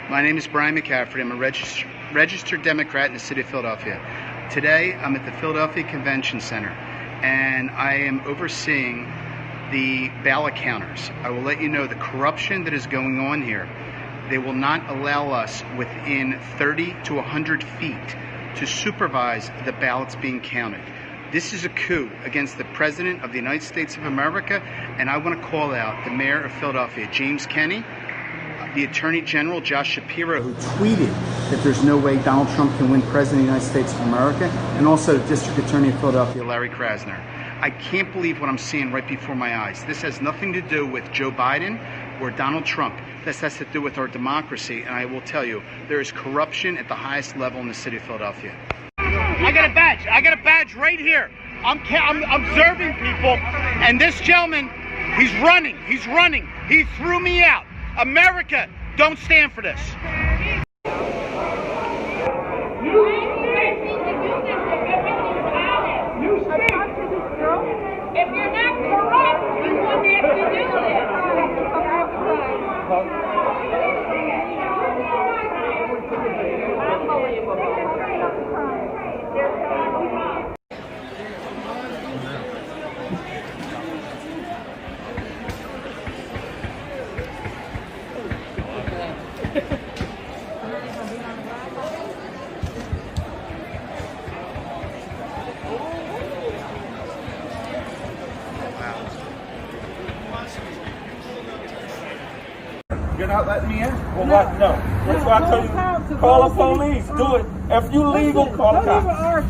My name is Brian McCaffrey. I'm a registered Democrat in the city of Philadelphia. Today, I'm at the Philadelphia Convention Center, and I am overseeing the ballot counters. I will let you know the corruption that is going on here. They will not allow us within 30 to 100 feet to supervise the ballots being counted. This is a coup against the President of the United States of America, and I want to call out the Mayor of Philadelphia, James Kenney, the Attorney General, Josh Shapiro, who tweeted that there's no way Donald Trump can win President of the United States of America, and also the District Attorney of Philadelphia, Larry Krasner. I can't believe what I'm seeing right before my eyes. This has nothing to do with Joe Biden or Donald Trump. This has to do with our democracy, and I will tell you, there is corruption at the highest level in the city of Philadelphia. I got a badge. I got a badge right here. I'm observing people, and this gentleman, he's running. He threw me out. America, don't stand for this. If you're not corrupt, you wouldn't have to do this. You're not letting me in? Well, what? No. That's why I tell you, call the police. Do it. If you legal, call the cops.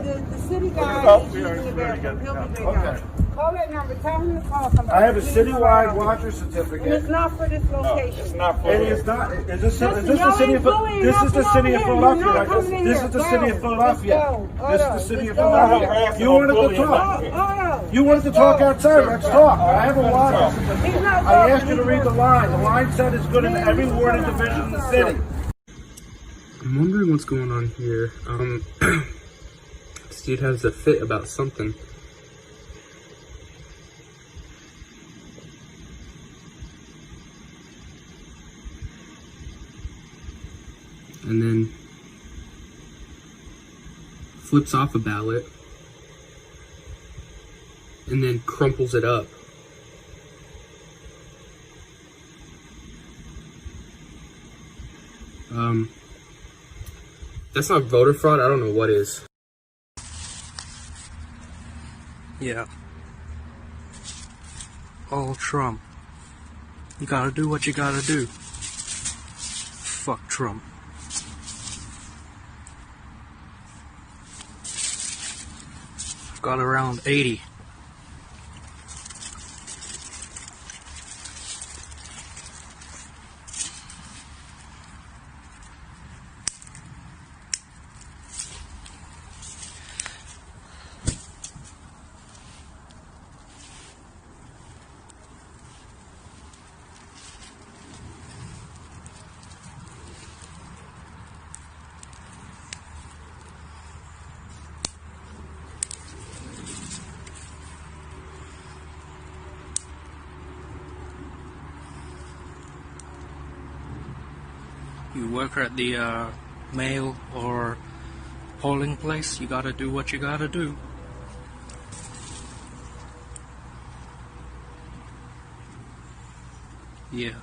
The city guy is using the bathroom. He'll be right now. Call that number. Tell him to call somebody. I have a citywide watcher certificate. And it's not for this location. It's not for it. It is not. Is this the city of Philadelphia? This is the city of Philadelphia. This is the city of Philadelphia. This is the city of Philadelphia. You wanted to talk. You wanted to talk outside. Let's talk. I have a watcher certificate. I asked you to read the line. The line said it's good in every ward and division in the city. I'm wondering what's going on here. This dude has a fit about something. And then flips off a ballot and then crumples it up. That's not voter fraud. I don't know what is. Yeah. All Trump. You gotta do what you gotta do. Fuck Trump. I've got around 80. You work at the mail or polling place, you gotta do what you gotta do. Yeah,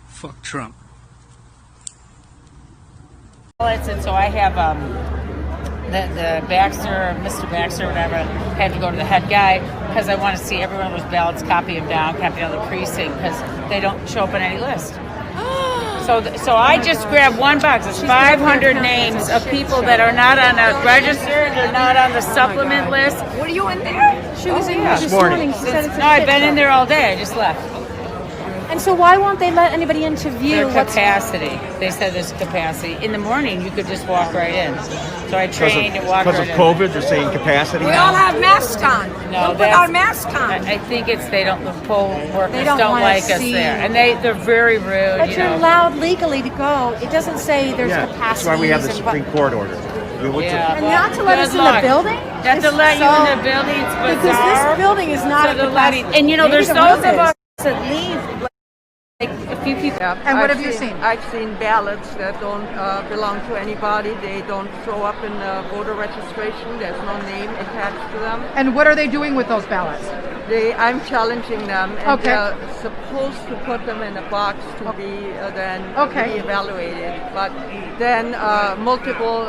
fuck Trump. And so I have the Baxter, Mr. Baxter, whatever, had to go to the head guy because I want to see every one of those ballots, copy them down, copy down the precinct because they don't show up on any list. So I just grabbed one box. It's 500 names of people that are not on a register, they're not on the supplement list. Were you in there? She was in here this morning. She said it's a No, I've been shit in there all day. I just left. And so why won't they let anybody into view? Their capacity. They said there's capacity. In the morning, you could just walk right in. So I trained and walked right in. Because of COVID, they're saying capacity? We all have masks on. No, we'll put our masks on. I think it's the poll workers don't don't wanna like us see- there. And they're very rude. But you're allowed legally to go. It doesn't say there's Yeah, capacity. that's why we have the Supreme Court order. Yeah, And not to let us in the building? Not to let you in the building. It's Because bizarre. this building is not So a they're capacity. letting, and you know, Maybe there's the those room of us is. that leave. Like, if few people. And what have you seen? I've seen ballots that don't belong to anybody. They don't show up in voter registration. There's no name attached to them. And what are they doing with those ballots? I'm challenging them, and Okay. they're supposed to put them in a box to be be evaluated. But then multiple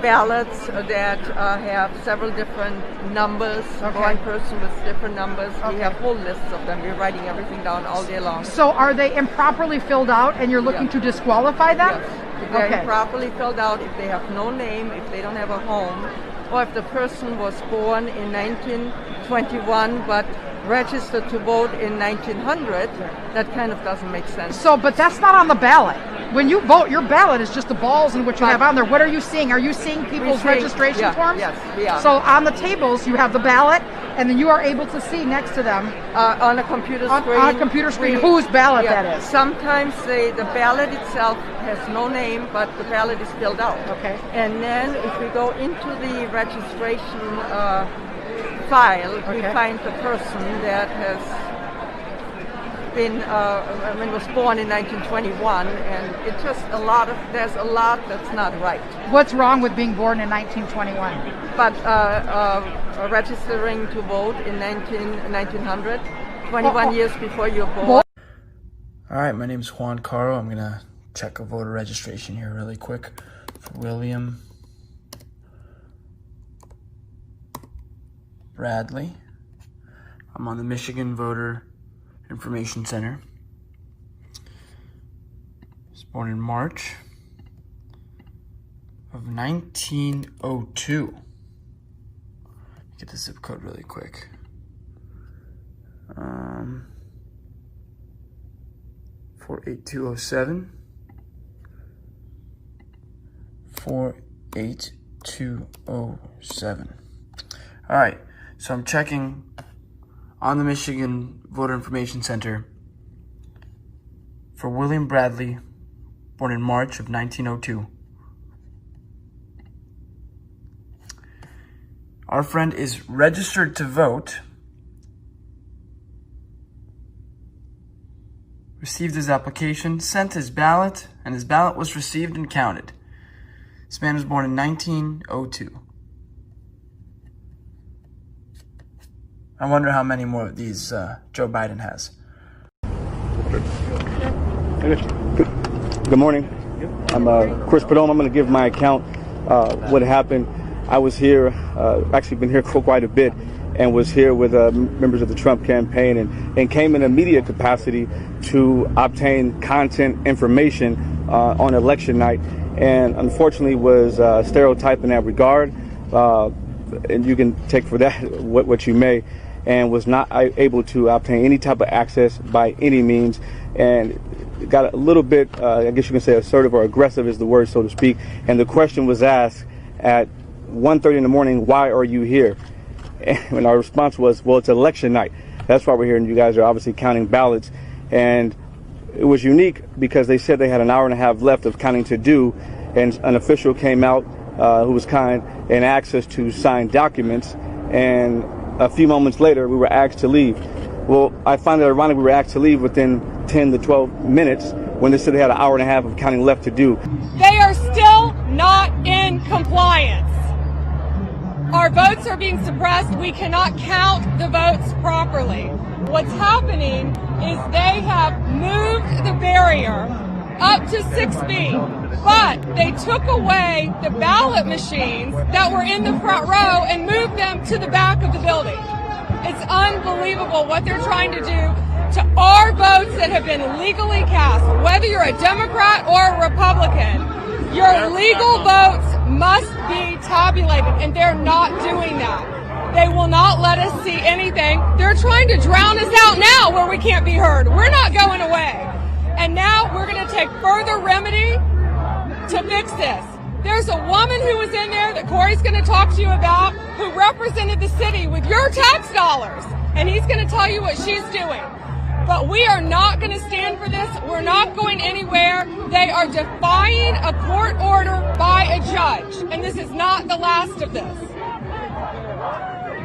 ballots that have several different numbers. One person with different numbers. We have whole lists of them. We're writing everything down all day long. So are they improperly filled out and you're looking to disqualify them? Yes. If they're improperly filled out, if they have no name, if they don't have a home, or if the person was born in 1921 but registered to vote in 1900, that kind of doesn't make sense. So, but that's not on the ballot. When you vote, your ballot is just the balls and what you have on there. What are you seeing? Are you seeing people's registration forms? Yes, we are. So on the tables, you have the ballot, and then you are able to see next to them on a computer screen. On a computer screen, whose ballot that is. Sometimes the ballot itself has no name, but the ballot is filled out. Okay. And then if we go into the registration file, we find the person that has been was born in 1921, and it's just there's a lot that's not right. What's wrong with being born in 1921? But registering to vote in 1900, 21 years before you're born. All right, my name's Juan Caro. I'm gonna check a voter registration here really quick for William Bradley. I'm on the Michigan Voter Information Center. He was born in March of 1902. Get the zip code really quick. 48207. 48207. All right, so I'm checking on the Michigan Voter Information Center for William Bradley, born in March of 1902. Our friend is registered to vote, received his application, sent his ballot, and his ballot was received and counted. This man was born in 1902. I wonder how many more of these Joe Biden has. Good morning. I'm Chris Padone. I'm going to give my account what happened. I was here, actually been here for quite a bit, and was here with members of the Trump campaign and came in a media capacity to obtain content information on election night, and unfortunately was stereotyped in that regard, and you can take for that what you may, and was not able to obtain any type of access by any means, and got a little bit, I guess you can say assertive or aggressive is the word, so to speak, and the question was asked at 1:30 in the morning, why are you here? And our response was, well, it's election night. That's why we're here, and you guys are obviously counting ballots. And it was unique because they said they had an hour and a half left of counting to do, and an official came out who was kind and asked us to sign documents, and a few moments later we were asked to leave. Well, I find it ironic we were asked to leave within 10 to 12 minutes when they said they had an hour and a half of counting left to do. They are still not in compliance. Our votes are being suppressed. We cannot count the votes properly. What's happening is they have moved the barrier up to 6 feet, but they took away the ballot machines that were in the front row and moved them to the back of the building. It's unbelievable what they're trying to do to our votes that have been legally cast. Whether you're a Democrat or a Republican, your legal votes must be tabulated, and they're not doing that. They will not let us see anything. They're trying to drown us out now where we can't be heard. We're not going away. And now we're going to take further remedy to fix this. There's a woman who was in there that Corey's going to talk to you about who represented the city with your tax dollars, and he's going to tell you what she's doing. But we are not going to stand for this. We're not going anywhere. They are defying a court order by a judge, and this is not the last of this.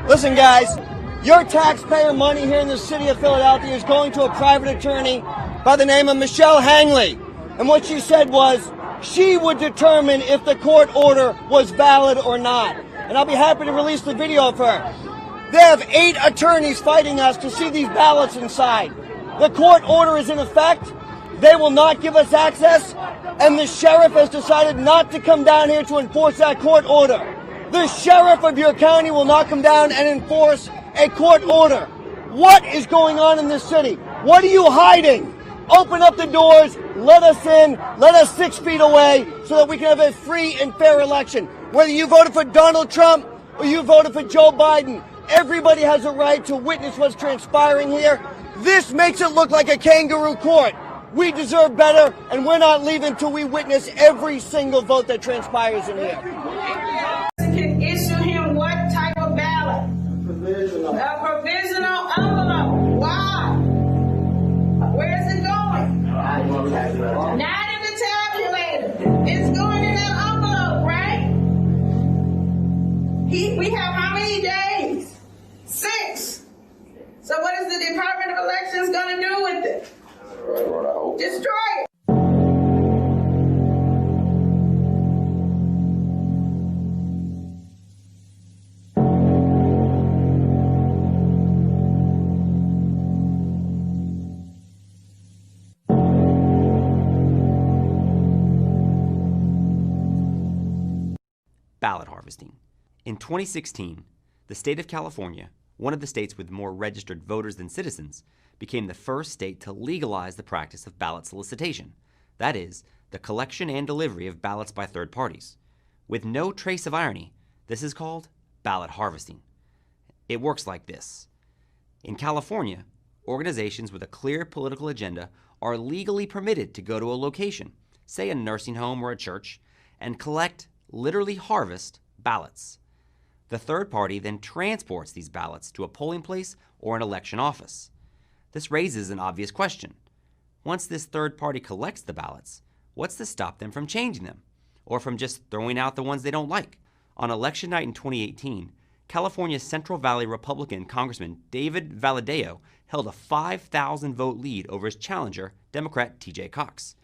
Listen, guys, Your taxpayer money here in the city of Philadelphia is going to a private attorney by the name of Michelle Hangley. And what she said was she would determine if the court order was valid or not. And I'll be happy to release the video of her. They have 8 attorneys fighting us to see these ballots inside. The court order is in effect. They will not give us access. And the sheriff has decided not to come down here to enforce that court order. The sheriff of your county will not come down and enforce a court order. What is going on in this city? What are you hiding? Open up the doors, let us in, let us 6 feet away so that we can have a free and fair election. Whether you voted for Donald Trump or you voted for Joe Biden, everybody has a right to witness what's transpiring here. This makes it look like a kangaroo court. We deserve better, and we're not leaving until we witness every single vote that transpires in here. Can issue him what type of ballot? Provisional. A provisional envelope. Why? Where's it going? Not in the tabulator. It's going in that envelope, right? We have how many days? 6. So what is the Department of Elections going to do with it? Destroy it. Ballot harvesting. In 2016, the state of California, one of the states with more registered voters than citizens, became the first state to legalize the practice of ballot solicitation. That is, the collection and delivery of ballots by third parties. With no trace of irony, this is called ballot harvesting. It works like this. In California, organizations with a clear political agenda are legally permitted to go to a location, say a nursing home or a church, and collect, literally harvest, ballots. The third party then transports these ballots to a polling place or an election office. This raises an obvious question. Once this third party collects the ballots, what's to stop them from changing them, or from just throwing out the ones they don't like? On election night in 2018, California's Central Valley Republican Congressman David Valadao held a 5,000 vote lead over his challenger, Democrat TJ Cox.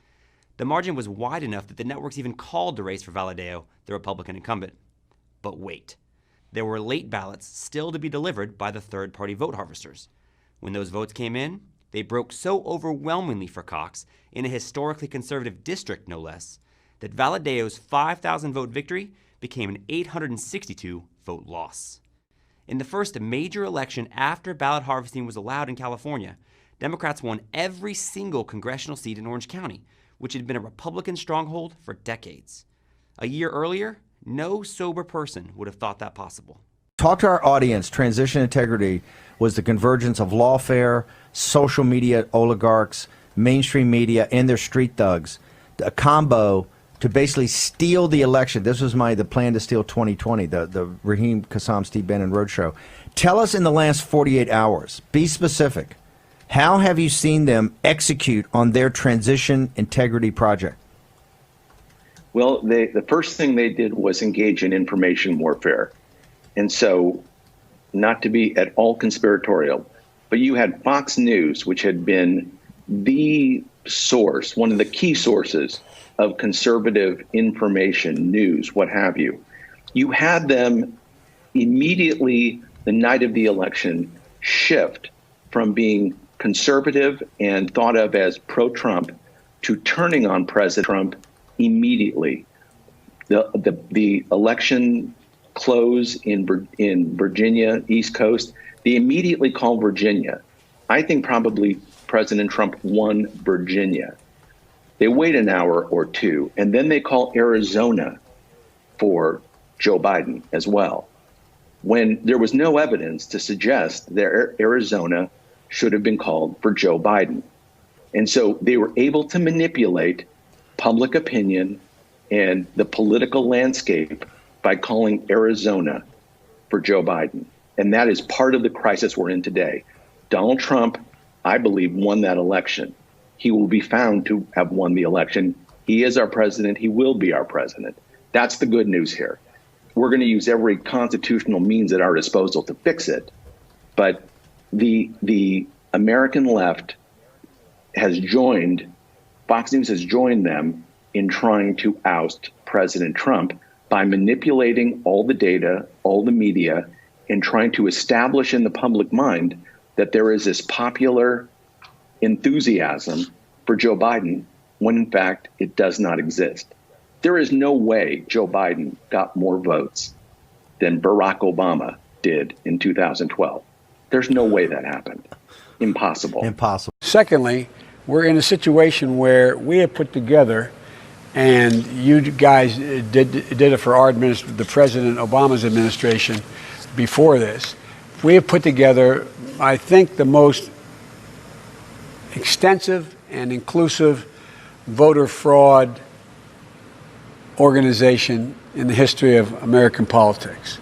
The margin was wide enough that the networks even called the race for Valadao the Republican incumbent. But wait, there were late ballots still to be delivered by the third-party vote harvesters. When those votes came in, they broke so overwhelmingly for Cox, in a historically conservative district no less, that Valadao's 5,000 vote victory became an 862 vote loss. In the first major election after ballot harvesting was allowed in California, Democrats won every single congressional seat in Orange County, which had been a Republican stronghold for decades. A year earlier, no sober person would have thought that possible. Talk to our audience. Transition integrity was the convergence of lawfare, social media oligarchs, mainstream media, and their street thugs. A combo to basically steal the election. This was the plan to steal 2020, the Raheem Kassam, Steve Bannon roadshow. Tell us in the last 48 hours, be specific. How have you seen them execute on their transition integrity project? Well, the first thing they did was engage in information warfare. And so, not to be at all conspiratorial, but you had Fox News, which had been the source, one of the key sources of conservative information, news, what have you. You had them immediately, the night of the election, shift from being conservative and thought of as pro-Trump to turning on President Trump immediately. The election close in Virginia, East Coast, they immediately called Virginia. I think probably President Trump won Virginia. They wait an hour or two, and then they call Arizona for Joe Biden as well, when there was no evidence to suggest that Arizona should have been called for Joe Biden. And so they were able to manipulate public opinion and the political landscape by calling Arizona for Joe Biden. And that is part of the crisis we're in today. Donald Trump, I believe, won that election. He will be found to have won the election. He is our president. He will be our president. That's the good news here. We're going to use every constitutional means at our disposal to fix it. But the American left has joined, Fox News has joined them in trying to oust President Trump by manipulating all the data, all the media, and trying to establish in the public mind that there is this popular enthusiasm for Joe Biden, when in fact it does not exist. There is no way Joe Biden got more votes than Barack Obama did in 2012. There's no way that happened. Impossible. Impossible. Secondly, we're in a situation where we have put together, and you guys did it for our the President Obama's administration before this. We have put together, I think, the most extensive and inclusive voter fraud organization in the history of American politics.